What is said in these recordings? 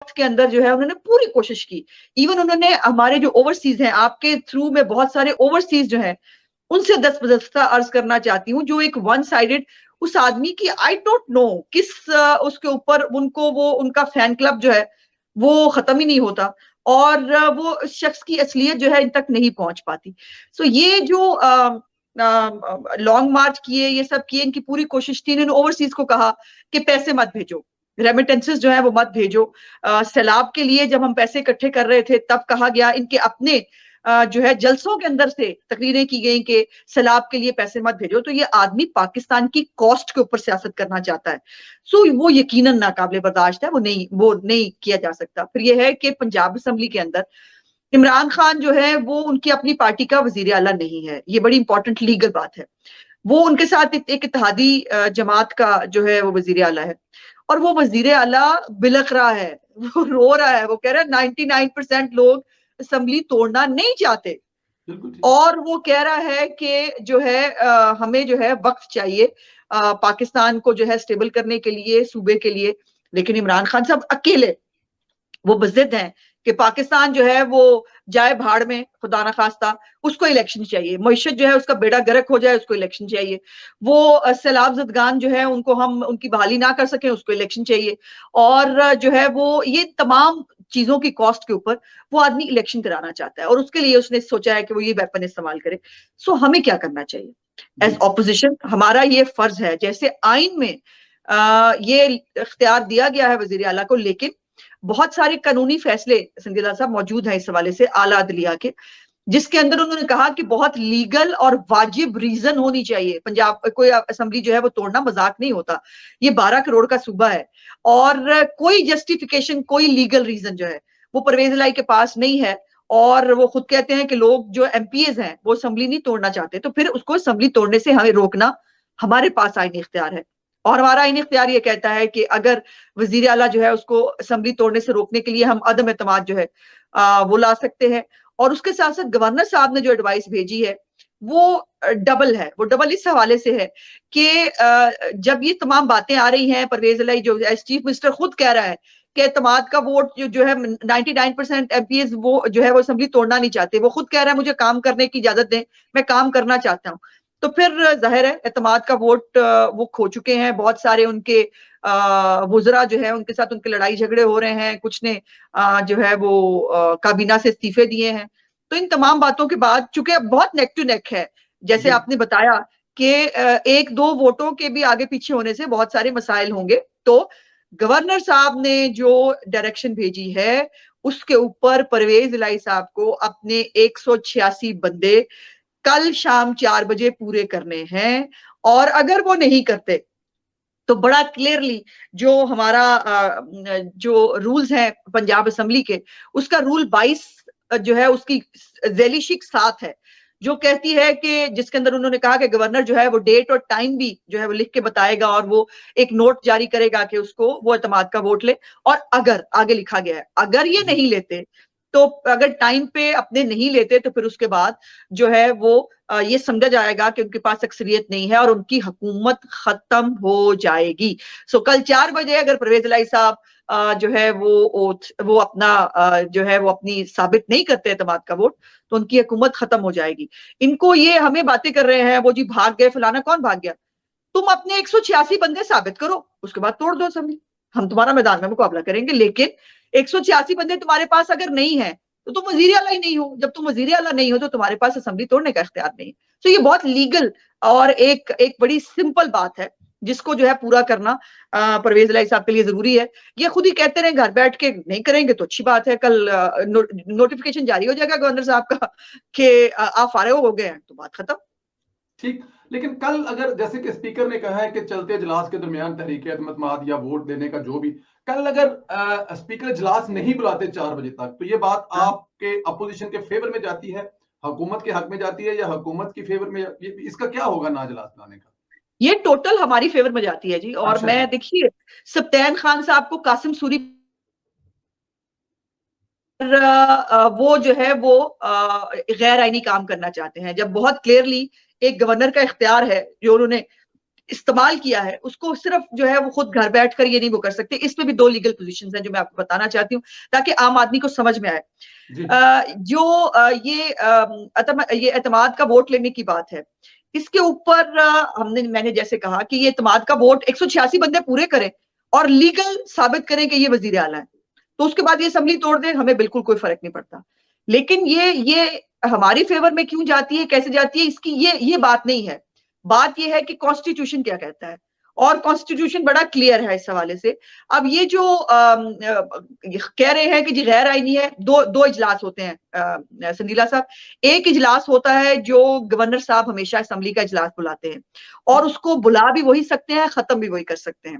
के अंदर जो है उन्होंने पूरी कोशिश की। इवन उन्होंने हमारे जो ओवरसीज हैं, आपके थ्रू में बहुत सारे ओवरसीज जो हैं, उनसे दस्तबदस्ता अर्ज करना चाहती हूँ, जो एक वन साइडेड उस आदमी की, आई डोंट नो किस उसके ऊपर उनको वो उनका फैन क्लब जो है वो खत्म ही नहीं होता, और वो उस शख्स की असलियत जो है इन तक नहीं पहुंच पाती। सो ये जो लॉन्ग मार्च किए, ये सब किए, इनकी पूरी कोशिश थी। इन्होंने ओवरसीज को कहा कि पैसे मत भेजो, रेमिटेंसेस जो है वो मत भेजो। सैलाब के लिए जब हम पैसे इकट्ठे कर रहे थे तब कहा गया, इनके अपने जो है जलसों के अंदर से तकरीरें की गई कि सैलाब के लिए पैसे मत भेजो। तो ये आदमी पाकिस्तान की कॉस्ट के ऊपर सियासत करना चाहता है। सो वो यकीनन नाकाबिले बर्दाश्त है, वो नहीं किया जा सकता। फिर ये है कि पंजाब असम्बली के अंदर इमरान खान जो है वो उनकी अपनी पार्टी का वजीर आला नहीं है, ये बड़ी इंपॉर्टेंट लीगल बात है। वो उनके साथ एक इत्तेहादी जमात का जो है वो वजीर आला है, और वो वजीर आला बिलख रहा है, वो रो रहा है, वो कह रहा है 99% लोग असम्बली तोड़ना नहीं चाहते, और वो कह रहा है कि जो है हमें जो है वक्त चाहिए पाकिस्तान को जो है स्टेबल करने के लिए, सूबे के लिए। लेकिन इमरान खान साहब अकेले वो बजिद हैं कि पाकिस्तान जो है वो जाए भाड़ में, खुदा ना खास्ता, उसको इलेक्शन चाहिए। मईशत जो है उसका बेड़ा गर्क हो जाए, उसको इलेक्शन चाहिए। वो सैलाब जदगान जो है उनको हम उनकी बहाली ना कर सकें, उसको इलेक्शन चाहिए। और जो है वो ये तमाम चीजों की कॉस्ट के ऊपर वो आदमी इलेक्शन कराना चाहता है, और उसके लिए उसने सोचा है कि वो ये वेपन इस्तेमाल करे। सो हमें क्या करना चाहिए एज ऑपोजिशन? हमारा ये फर्ज है, जैसे आइन में ये इख्तियार दिया गया है वजीर आला को, लेकिन बहुत सारे कानूनी फैसले संजीदा साहब मौजूद हैं इस हवाले से आला अदलिया के, जिसके अंदर उन्होंने कहा कि बहुत लीगल और वाजिब रीजन होनी चाहिए। पंजाब कोई असेंबली जो है वो तोड़ना मजाक नहीं होता, ये 12 करोड़ का सूबा है, और कोई जस्टिफिकेशन, कोई लीगल रीजन जो है वो परवेज इलाही के पास नहीं है। और वो खुद कहते हैं कि लोग जो एमपीएस हैं वो असेंबली नहीं तोड़ना चाहते, तो फिर उसको असेंबली तोड़ने से हमें रोकना हमारे पास आईनी इख्तियार है। और हमारा आईनी इख्तियार ये कहता है कि अगर वजीर आला जो है उसको असेंबली तोड़ने से रोकने के लिए हम अदम एतमाद जो है वो ला सकते हैं। और उसके साथ साथ गवर्नर साहब ने जो एडवाइस भेजी है वो डबल है। वो डबल इस हवाले से है कि जब ये तमाम बातें आ रही हैं, परवेज इलाही जो एज चीफ मिनिस्टर खुद कह रहा है कि एतमाद का वोट जो है 99% एमपीएस वो जो है वो असेंबली तोड़ना नहीं चाहते, वो खुद कह रहा है मुझे काम करने की इजाजत दें, मैं काम करना चाहता हूँ। तो फिर जाहिर है एतमाद का वोट वो खो चुके हैं। बहुत सारे उनके वुजरा जो है उनके साथ उनके लड़ाई झगड़े हो रहे हैं, कुछ ने जो है वो काबीना से इस्तीफे दिए हैं। तो इन तमाम बातों के बाद चूंकि बहुत नेक टू नेक है, जैसे आपने बताया कि एक दो वोटों के भी आगे पीछे होने से बहुत सारे मसाइल होंगे, तो गवर्नर साहब ने जो डायरेक्शन भेजी है उसके ऊपर परवेज इलाही साहब को अपने 186 बंदे कल शाम 4 बजे पूरे करने हैं। और अगर वो नहीं करते तो बड़ा क्लियरली जो हमारा जो रूल्स हैं पंजाब असेंबली के, उसका रूल 22 जो है उसकी झैली शिक 7 है, जो कहती है कि जिसके अंदर उन्होंने कहा कि गवर्नर जो है वो डेट और टाइम भी जो है वो लिख के बताएगा, और वो एक नोट जारी करेगा कि उसको वो एतमाद का वोट ले। और अगर आगे लिखा गया है अगर ये नहीं लेते, तो अगर टाइम पे अपने नहीं लेते, तो फिर उसके बाद जो है वो ये समझा जाएगा कि उनके पास अक्सरियत नहीं है और उनकी हुकूमत खत्म हो जाएगी। सो कल 4 बजे अगर परवेज इलाही साहब जो है वो अपना जो है वो अपनी साबित नहीं करते एतमाद का वोट, तो उनकी हुकूमत खत्म हो जाएगी। इनको ये हमें बातें कर रहे हैं वो जी भाग गए फलाना, कौन भाग गया? तुम अपने 186 बंदे साबित करो, उसके बाद तोड़ दो असेंबली, हम तुम्हारा मैदान में मुकाबला करेंगे। लेकिन 186 बंदे तुम्हारे पास अगर नहीं है तो तुम वजीर आला ही नहीं हो। जब तुम वजीर आला नहीं हो तो तुम्हारे पास असेंबली तोड़ने का इख्तियार नहीं है। तो ये बहुत लीगल और एक बड़ी सिंपल बात है, जिसको जो है पूरा करना परवेज इलाही साहब के लिए जरूरी है। ये खुद ही कहते रहे घर बैठ के नहीं करेंगे तो अच्छी बात है, कल नोटिफिकेशन जारी हो जाएगा गवर्नर साहब का कि आप फारिग हो गए हैं, तो बात खत्म। ठीक, लेकिन कल अगर जैसे कि स्पीकर ने कहा है कि चलते इजलास के दरमियान तहरीक एतमाद या वोट देने का जो भी, कल अगर स्पीकर इजलास नहीं बुलाते 4 बजे तक, तो ये बात आपके अपोजिशन के फेवर में जाती है, हुकूमत के हक में जाती है, या हुकूमत की फेवर में? इसका क्या होगा ना इजलास बुलाने का? ये टोटल हमारी फेवर में जाती है जी। और अच्छा मैं देखिए सप्तान खान साहब को कासिम सूरी वो जो है वो गैर आईनी काम करना चाहते हैं, जब बहुत क्लियरली एक गवर्नर का इख्तियार है जो उन्होंने इस्तेमाल किया है उसको सिर्फ जो है वो खुद घर बैठकर ये नहीं वो कर सकते। इसमें भी 2 लीगल पोजीशंस हैं जो मैं आपको बताना चाहती हूँ ताकि आम आदमी को समझ में आए। ये एतमाद का वोट लेने की बात है, इसके ऊपर मैंने जैसे कहा कि ये एतमाद का वोट 186 बंदे पूरे करें और लीगल साबित करें कि ये वजीर आला है, तो उसके बाद ये असेंबली तोड़ दें, हमें बिल्कुल कोई फर्क नहीं पड़ता। लेकिन ये हमारी फेवर में क्यों जाती है, कैसे जाती है, इसकी ये बात नहीं है। बात ये है कि कॉन्स्टिट्यूशन क्या कहता है, और कॉन्स्टिट्यूशन बड़ा क्लियर है इस हवाले से। अब ये जो कह रहे हैं कि जी गैर आईनी है, दो इजलास होते हैं संदीला साहब। एक इजलास होता है जो गवर्नर साहब हमेशा असेंबली का इजलास बुलाते हैं और उसको बुला भी वही सकते हैं, खत्म भी वही कर सकते हैं।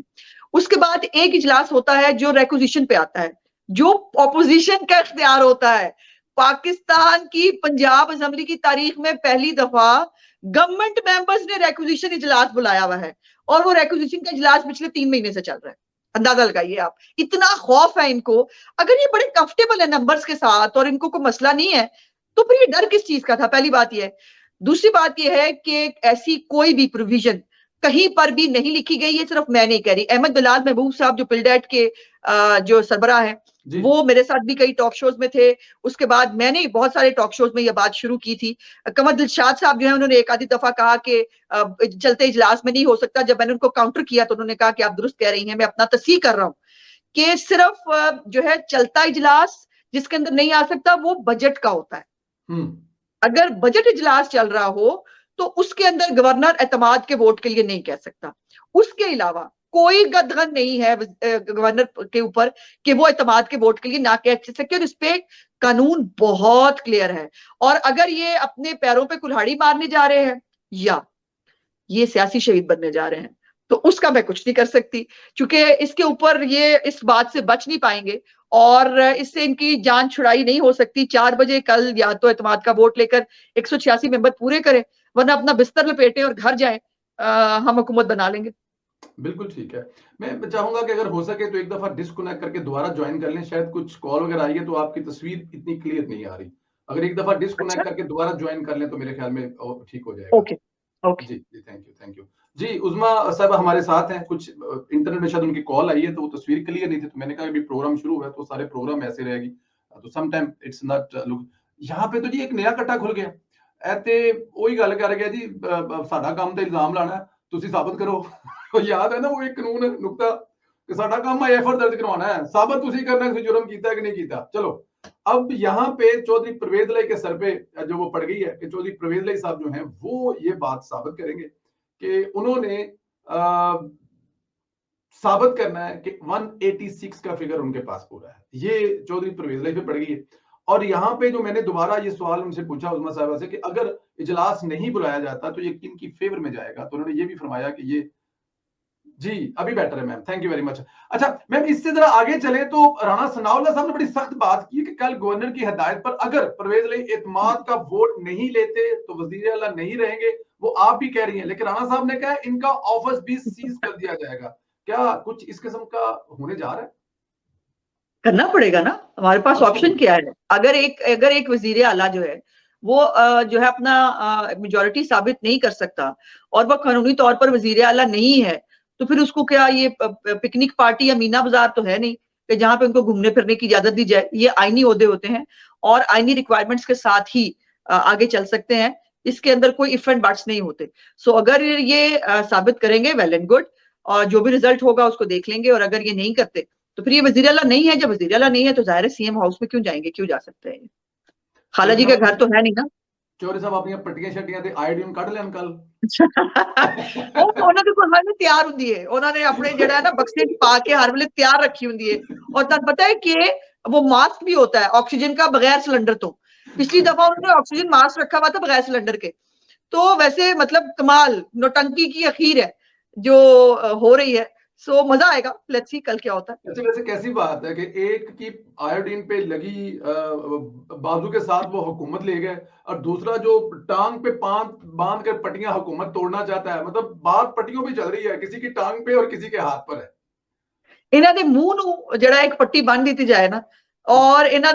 उसके बाद एक इजलास होता है जो रेक्विजिशन पे आता है, जो ऑपोजिशन का इख्तियार होता है। पाकिस्तान की पंजाब असेंबली की तारीख में पहली दफा गवर्नमेंट मेंबर्स ने रेक्विजिशन इजलास बुलाया हुआ है और वो रेक्विजिशन का इजलास पिछले 3 महीने से चल रहा है। अंदाजा लगाइए आप, इतना खौफ है इनको। अगर ये बड़े कंफर्टेबल है नंबर्स के साथ और इनको कोई मसला नहीं है, तो फिर ये डर किस चीज का था? पहली बात ये है। दूसरी बात ये है कि ऐसी कोई भी प्रोविजन कहीं पर भी नहीं लिखी गई है, सिर्फ मैं नहीं कह रही। अहमद बिलाल महबूब साहब जो पिलडेट के जो सरबराह है, वो मेरे साथ भी कई टॉक शोज में थे। उसके बाद मैंने बहुत सारे टॉक शोज में यह बात शुरू की थी। कमर दिलशाद साहब जो है उन्होंने एक आधी दफा कहा कि चलते इजलास में नहीं हो सकता। जब मैंने उनको काउंटर किया तो उन्होंने कहा कि आप दुरुस्त कह रही हैं, मैं अपना तस्दीक कर रहा हूं कि सिर्फ जो है चलता इजलास जिसके अंदर नहीं आ सकता वो बजट का होता है। अगर बजट इजलास चल रहा हो तो उसके अंदर गवर्नर एतमाद के वोट के लिए नहीं कह सकता। उसके अलावा कोई गदगन नहीं है गवर्नर के ऊपर कि वो एतमाद के वोट के लिए ना कह सके, और इस पे कानून बहुत क्लियर है। और अगर ये अपने पैरों पे कुल्हाड़ी मारने जा रहे हैं या ये सियासी शहीद बनने जा रहे हैं तो उसका मैं कुछ नहीं कर सकती, क्योंकि इसके ऊपर ये इस बात से बच नहीं पाएंगे और इससे इनकी जान छुड़ाई नहीं हो सकती। 4 बजे कल या तो एतमाद का वोट लेकर 186 मेंबर पूरे करें, वरना अपना बिस्तर लपेटे और घर जाए, हम हुकूमत बना लेंगे। बिल्कुल ठीक है। मैं चाहूंगा कि अगर हो सके तो एक दफा डिस्कनेक्ट करके दोबारा ज्वाइन कर लें। शायद कुछ कॉल वगैरह आई है तो आपकी तस्वीर इतनी क्लियर नहीं आ रही। अगर एक दफा डिस्कनेक्ट करके दोबारा ज्वाइन कर लें तो मेरे ख्याल में ठीक हो जाएगा। ओके ओके जी जी, थैंक यू जी। उज़मा साहब हमारे साथ हैं। कुछ इंटरनेट में शायद उनकी कॉल आई है तो वो तस्वीर क्लियर नहीं थी, तो मैंने कहा अभी प्रोग्राम शुरू हुआ है तो सारे प्रोग्राम ऐसे रहेगी, तो some time it's not look. यहाँ पे तो जी एक नया कट्टा खुल गया। ऐते वही गल कर गया जी, साडा काम तो इल्जाम लाना है, तुसी साबित करो। याद है ना वो एक कानून नुकता कि साडा काम है एफआईआर दर्ज करवाना है, साबित तुसी करना कि जुर्म कीता है कि नहीं कीता। चलो अब यहाँ पे चौधरी परवेज लाई के सर पे जो वो पड़ गई है कि चौधरी परवेज लाई साहब जो हैं वो ये बात साबित करेंगे कि उन्होंने साबित करना है कि 186 का फिगर उनके पास पूरा है। ये चौधरी परवेज लाई पे पड़ गई है। और यहाँ पे जो मैंने दोबारा ये सवाल उनसे पूछा उज़मा साहिबा से कि अगर इजलास नहीं बुलाया जाता तो ये किन की फेवर में जाएगा, तो उन्होंने ये भी फरमाया कि ये जी अभी बेटर है ma'am, thank you very much. अच्छा मैम, इससे जरा आगे चले तो राणा सनाउल्लाह साहब ने बड़ी सख्त बात की कि कल गवर्नर की हिदायत पर अगर परवेज लाई एतमाद का वोट नहीं लेते तो वजीर आला नहीं रहेंगे। वो आप भी कह रही हैं, लेकिन राणा साहब ने कहा इनका ऑफिस भी सीज कर दिया जाएगा। क्या कुछ इस किस्म का होने जा रहा है? करना पड़ेगा ना, हमारे पास ऑप्शन क्या है? अगर एक वजीर आला जो है वो जो है अपना मेजोरिटी साबित नहीं कर सकता और वह कानूनी तौर पर वजीर आला नहीं है, तो फिर उसको क्या ये पिकनिक पार्टी या मीना बाजार तो है नहीं कि जहां पे उनको घूमने फिरने की इजाजत दी जाए। ये आईनी ओहदे होते हैं और आईनी रिक्वायरमेंट्स के साथ ही आगे चल सकते हैं। इसके अंदर कोई इफ एंड बट्स नहीं होते। सो अगर ये साबित करेंगे वेल एंड गुड, और जो भी रिजल्ट होगा उसको देख लेंगे। और अगर ये नहीं करते तो फिर ये वजीर आला नहीं है। जब वजीर आला नहीं है तो जाहिर है सीएम हाउस में क्यों जाएंगे, क्यों जा सकते हैं? खाला जी का घर तो है नहीं ना। चौधरी साहब अपनी पट्टियां शट्टियां ते आयोडीन कट लेन कल। ਉਹਨਾਂ ਦੇ ਕੋਲ ਹਰ ਵੇਲੇ ਤਿਆਰ ਹੁੰਦੀ ਹੈ। ਉਹਨਾਂ ਨੇ ਆਪਣੇ ਜਿਹੜਾ ਹੈ ਨਾ बक्से ਚ पा के हर वेले तैयार रखी होती है। और तब पता है कि वो मास्क भी होता है ऑक्सीजन का बगैर सिलेंडर। तो पिछली दफा उन्होंने ऑक्सीजन मास्क रखा हुआ था बगैर सिलेंडर के। तो वैसे मतलब कमाल नौटंकी की अखीर है जो हो रही है। सो मजा आएगा, लेट्स सी कल क्या होता है। अच्छा वैसे कैसी बात है कि एक की आयोडीन पे लगी बाजू के साथ वो हुकूमत ले गए और दूसरा जो टांग पे बांध कर पट्टियां हुकूमत तोड़ना चाहता है। मतलब बात पट्टियों पे चल रही है, किसी की टांग पे और किसी के हाथ पर है। ਇਹਨਾਂ ਦੇ ਮੂੰਹ ਨੂੰ ਜਿਹੜਾ ਇੱਕ ਪੱਟੀ ਬੰਨ ਦਿੱਤੀ ਜਾਏ ਨਾ, ਔਰ ਇਹਨਾਂ